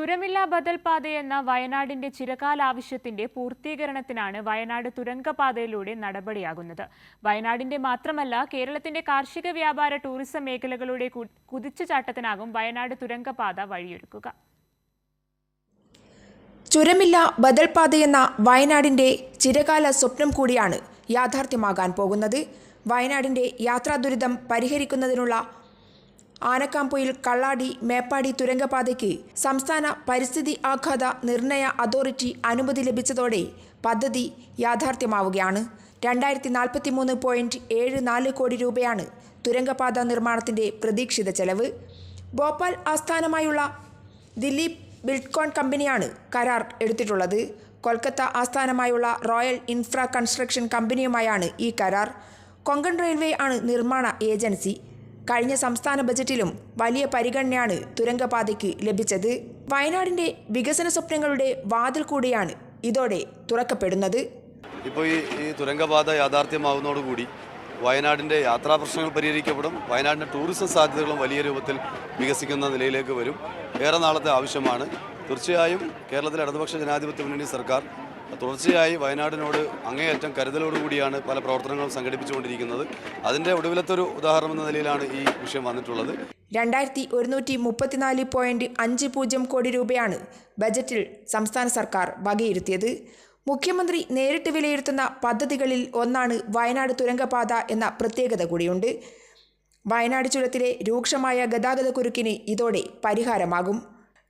തുരമില്ല ബദൽ പാത എന്ന വയനാടിന്റെ ചിരകാല ആവശ്യത്തിന്റെ പൂർത്തീകരണത്തിനാണ് വയനാട് തുരങ്കപാതയിലൂടെ നടപടിയാകുന്നത്. വയനാടിന്റെ മാത്രമല്ല കേരളത്തിന്റെ കാർഷിക വ്യാപാര ടൂറിസം മേഖലകളുടെ കുതിച്ചുചാട്ടത്തിനാകും വയനാട് തുരങ്കപാത വഴിയൊരുക്കുക. ചുരമില്ല ബദൽ പാതയെന്ന വയനാടിന്റെ ചിരകാല സ്വപ്നം കൂടിയാണ് യാഥാർത്ഥ്യമാകാൻ പോകുന്നത്. വയനാടിന്റെ യാത്രാ ദുരിതം പരിഹരിക്കുന്നതിനുള്ള ആനക്കാംപൊയിൽ കള്ളാടി മേപ്പാടി തുരങ്കപാതയ്ക്ക് സംസ്ഥാന പരിസ്ഥിതി ആഘാത നിർണയ അതോറിറ്റി അനുമതി ലഭിച്ചതോടെ പദ്ധതി യാഥാർത്ഥ്യമാവുകയാണ്. 2043.74 കോടി രൂപയാണ് തുരങ്കപാത നിർമ്മാണത്തിന്റെ പ്രതീക്ഷിത ചെലവ്. ഭോപ്പാൽ ആസ്ഥാനമായുള്ള ദിലീപ് ബിൽഡ്കോൺ കമ്പനിയാണ് കരാർ എടുത്തിട്ടുള്ളത്. കൊൽക്കത്ത ആസ്ഥാനമായുള്ള റോയൽ ഇൻഫ്ര കൺസ്ട്രക്ഷൻ കമ്പനിയുമായാണ് ഈ കരാർ. കൊങ്കൺ റെയിൽവേ ആണ് നിർമ്മാണ ഏജൻസി. കഴിഞ്ഞ സംസ്ഥാന ബജറ്റിലും വലിയ പരിഗണനയാണ് തുരങ്കപാതയ്ക്ക് ലഭിച്ചത്. വയനാടിന്റെ വികസന സ്വപ്നങ്ങളുടെ വാതിൽ കൂടിയാണ് ഇതോടെ തുറക്കപ്പെടുന്നത്. ഇപ്പോൾ ഈ തുരങ്കപാത യാഥാർത്ഥ്യമാവുന്നതോടുകൂടി വയനാടിൻ്റെ യാത്രാ പ്രശ്നങ്ങൾ പരിഹരിക്കപ്പെടും. വയനാടിൻ്റെ ടൂറിസം സാധ്യതകളും വലിയ രൂപത്തിൽ വികസിക്കുന്ന നിലയിലേക്ക് വരും. ഏറെ നാളത്തെ ആവശ്യമാണ്. തീർച്ചയായും കേരളത്തിലെ ഇടതുപക്ഷ ജനാധിപത്യ മുന്നണി സർക്കാർ തുടർച്ചയായി വയനാടിനോട് അങ്ങേയറ്റം കരുതലോടുകൂടിയാണ് പല പ്രവർത്തനങ്ങളും സംഘടിപ്പിച്ചുകൊണ്ടിരിക്കുന്നത്. അതിൻ്റെ ഒടുവിലത്തൊരു ഉദാഹരണം എന്ന നിലയിലാണ് ഈ വിഷയം വന്നിട്ടുള്ളത്. 2144.50 കോടി രൂപയാണ് ബജറ്റിൽ സംസ്ഥാന സർക്കാർ വകയിരുത്തിയത്. മുഖ്യമന്ത്രി നേരിട്ട് വിലയിരുത്തുന്ന പദ്ധതികളിൽ ഒന്നാണ് വയനാട് തുരങ്കപാത എന്ന പ്രത്യേകത കൂടിയുണ്ട്. വയനാട് ചുരത്തിലെ രൂക്ഷമായ ഗതാഗതക്കുരുക്കിന് ഇതോടെ പരിഹാരമാകും.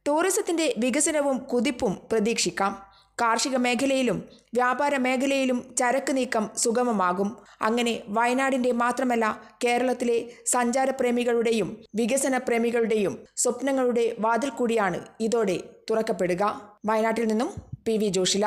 ടൂറിസത്തിന്റെ വികസനവും കുതിപ്പും പ്രതീക്ഷിക്കാം. കാർഷിക മേഖലയിലും വ്യാപാര മേഖലയിലും ചരക്ക് നീക്കം സുഗമമാകും. അങ്ങനെ വയനാടിന്റെ മാത്രമല്ല കേരളത്തിലെ സഞ്ചാരപ്രേമികളുടെയും വികസന പ്രേമികളുടെയും സ്വപ്നങ്ങളുടെ വാതിൽ കൂടിയാണ് ഇതോടെ തുറക്കപ്പെടുക. വയനാട്ടിൽ നിന്നും PV ജോഷില.